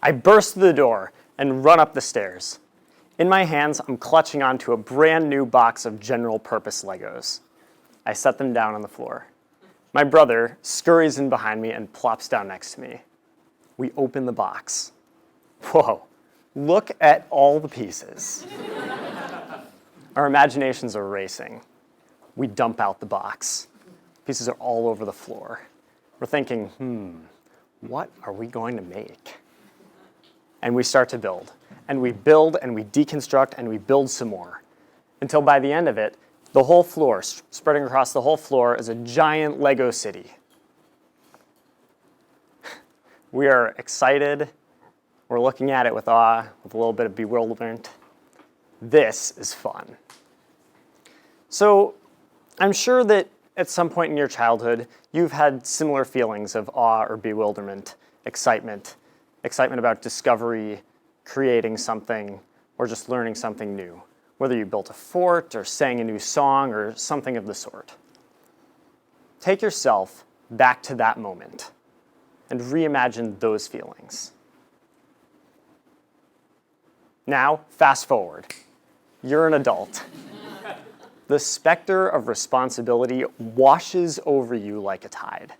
I burst through the door and run up the stairs. In my hands, I'm clutching onto a brand new box of general-purpose Legos. I set them down on the floor. My brother scurries in behind me and plops down next to me. We open the box. Whoa, look at all the pieces. Our imaginations are racing. We dump out the box. Pieces are all over the floor. We're thinking, what are we going to make? And we start to build. And we build, and we deconstruct, and we build some more. Until by the end of it, the whole floor, spreading across the whole floor, is a giant Lego city. We are excited. We're looking at it with awe, with a little bit of bewilderment. This is fun. So I'm sure that at some point in your childhood, you've had similar feelings of awe or bewilderment, excitement about discovery, creating something, or just learning something new, whether you built a fort or sang a new song or something of the sort. Take yourself back to that moment and reimagine those feelings. Now, fast forward. You're an adult. The specter of responsibility washes over you like a tide.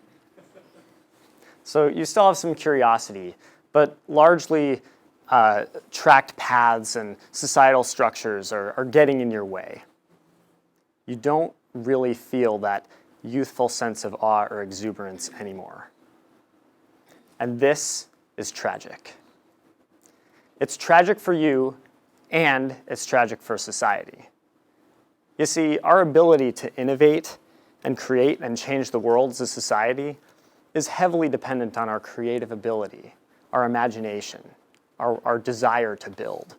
So you still have some curiosity, but largely tracked paths and societal structures are getting in your way. You don't really feel that youthful sense of awe or exuberance anymore. And this is tragic. It's tragic for you, and it's tragic for society. You see, our ability to innovate and create and change the world as a society is heavily dependent on our creative ability, our imagination, our desire to build.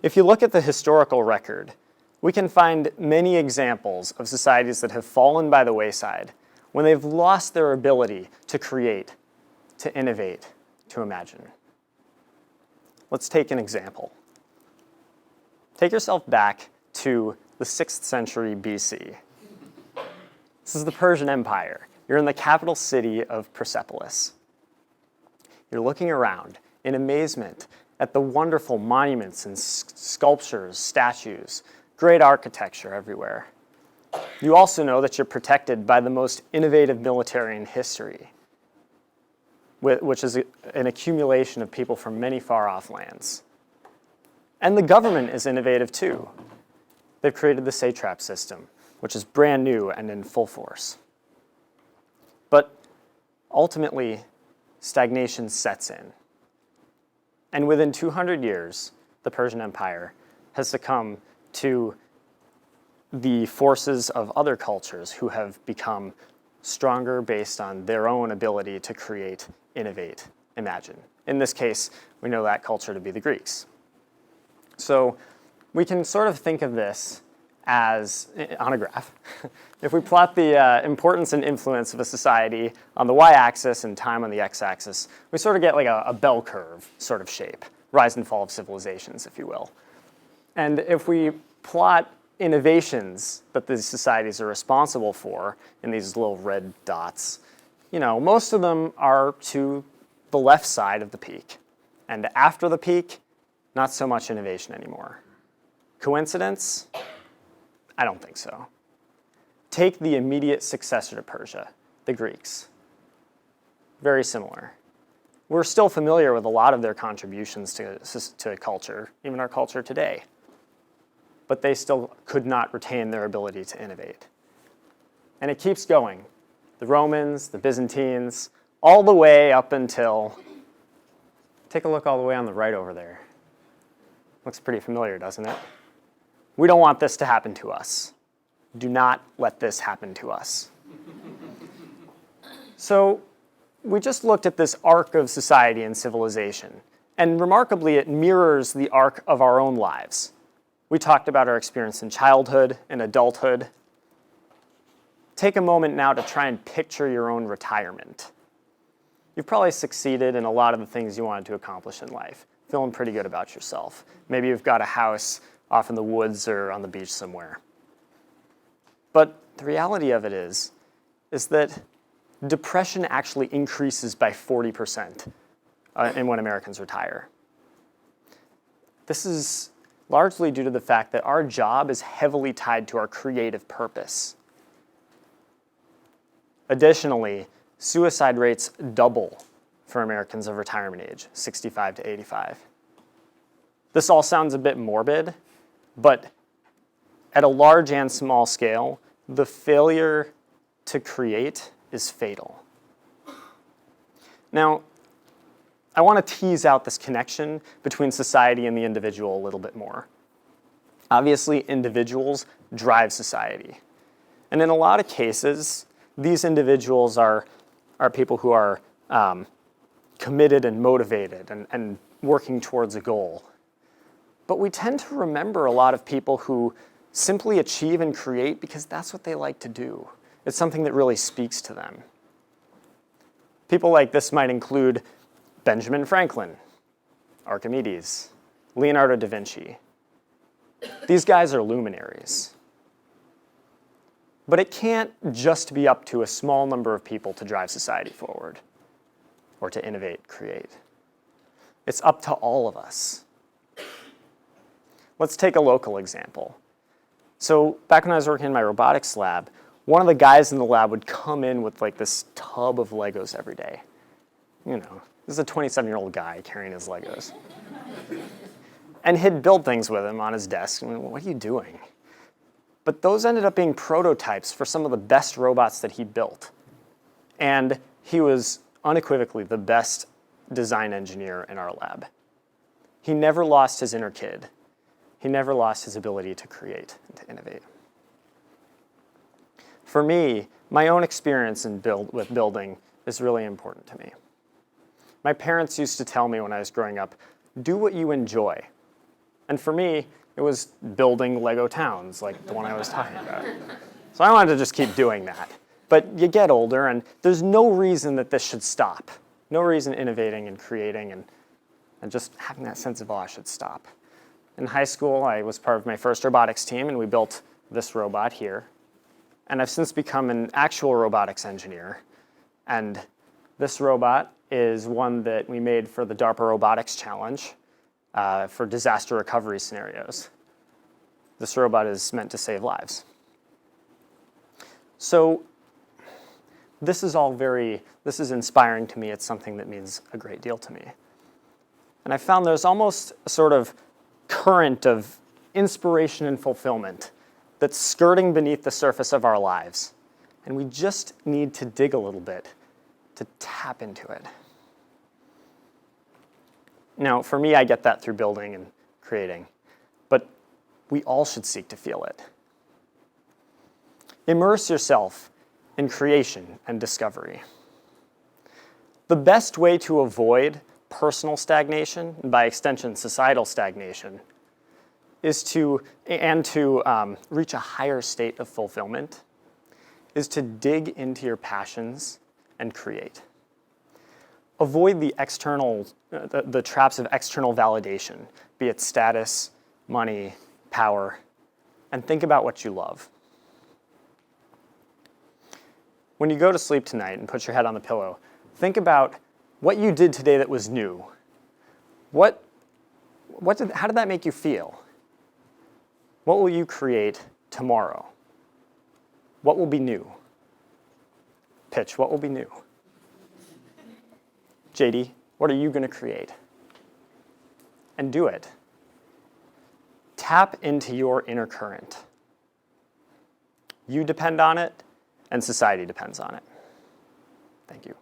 If you look at the historical record, we can find many examples of societies that have fallen by the wayside when they've lost their ability to create, to innovate, to imagine. Let's take an example. Take yourself back to the 6th century BC. This is the Persian Empire. You're in the capital city of Persepolis. You're looking around in amazement at the wonderful monuments and sculptures, statues, great architecture everywhere. You also know that you're protected by the most innovative military in history, which is an accumulation of people from many far-off lands. And the government is innovative too. They've created the satrap system, which is brand new and in full force. But ultimately, stagnation sets in. And within 200 years, the Persian Empire has succumbed to the forces of other cultures who have become stronger based on their own ability to create, innovate, imagine. In this case, we know that culture to be the Greeks. So we can sort of think of this as, on a graph, if we plot the importance and influence of a society on the y-axis and time on the x-axis, we sort of get like a bell curve sort of shape, rise and fall of civilizations, if you will. And if we plot innovations that these societies are responsible for in these little red dots, most of them are to the left side of the peak. And after the peak, not so much innovation anymore. Coincidence? I don't think so. Take the immediate successor to Persia, the Greeks. Very similar. We're still familiar with a lot of their contributions to culture, even our culture today. But they still could not retain their ability to innovate. And it keeps going. The Romans, the Byzantines, all the way up until, take a look all the way on the right over there. Looks pretty familiar, doesn't it? We don't want this to happen to us. Do not let this happen to us. So we just looked at this arc of society and civilization, and remarkably, it mirrors the arc of our own lives. We talked about our experience in childhood and adulthood. Take a moment now to try and picture your own retirement. You've probably succeeded in a lot of the things you wanted to accomplish in life, feeling pretty good about yourself. Maybe you've got a house off in the woods or on the beach somewhere. But the reality of it is that depression actually increases by 40% and when Americans retire. This is largely due to the fact that our job is heavily tied to our creative purpose. Additionally, suicide rates double for Americans of retirement age, 65 to 85. This all sounds a bit morbid, but at a large and small scale, the failure to create is fatal. Now, I want to tease out this connection between society and the individual a little bit more. Obviously, individuals drive society. And in a lot of cases, these individuals are people who are committed and motivated and working towards a goal. But we tend to remember a lot of people who simply achieve and create because that's what they like to do. It's something that really speaks to them. People like this might include Benjamin Franklin, Archimedes, Leonardo da Vinci. These guys are luminaries. But it can't just be up to a small number of people to drive society forward or to innovate, create. It's up to all of us. Let's take a local example. So back when I was working in my robotics lab, one of the guys in the lab would come in with like this tub of Legos every day. You know, this is a 27-year-old guy carrying his Legos. And he'd build things with him on his desk. I mean, what are you doing? But those ended up being prototypes for some of the best robots that he built. And he was unequivocally the best design engineer in our lab. He never lost his inner kid. He never lost his ability to create and to innovate. For me, my own experience with building is really important to me. My parents used to tell me when I was growing up, do what you enjoy. And for me, it was building Lego towns like the one I was talking about. So I wanted to just keep doing that. But you get older, and there's no reason that this should stop. No reason innovating and creating and just having that sense of awe should stop. In high school, I was part of my first robotics team, and we built this robot here. And I've since become an actual robotics engineer. And this robot is one that we made for the DARPA Robotics Challenge for disaster recovery scenarios. This robot is meant to save lives. So this is inspiring to me. It's something that means a great deal to me. And I found there's almost a sort of current of inspiration and fulfillment that's skirting beneath the surface of our lives. And we just need to dig a little bit to tap into it. Now, for me, I get that through building and creating, but we all should seek to feel it. Immerse yourself in creation and discovery. The best way to avoid personal stagnation, and by extension, societal stagnation, is to reach a higher state of fulfillment, is to dig into your passions and create. Avoid the traps of external validation, be it status, money, power, and think about what you love. When you go to sleep tonight and put your head on the pillow, think about what you did today that was new. How did that make you feel? What will you create tomorrow? What will be new? Pitch, what will be new? JD, what are you going to create? And do it. Tap into your inner current. You depend on it, and society depends on it. Thank you.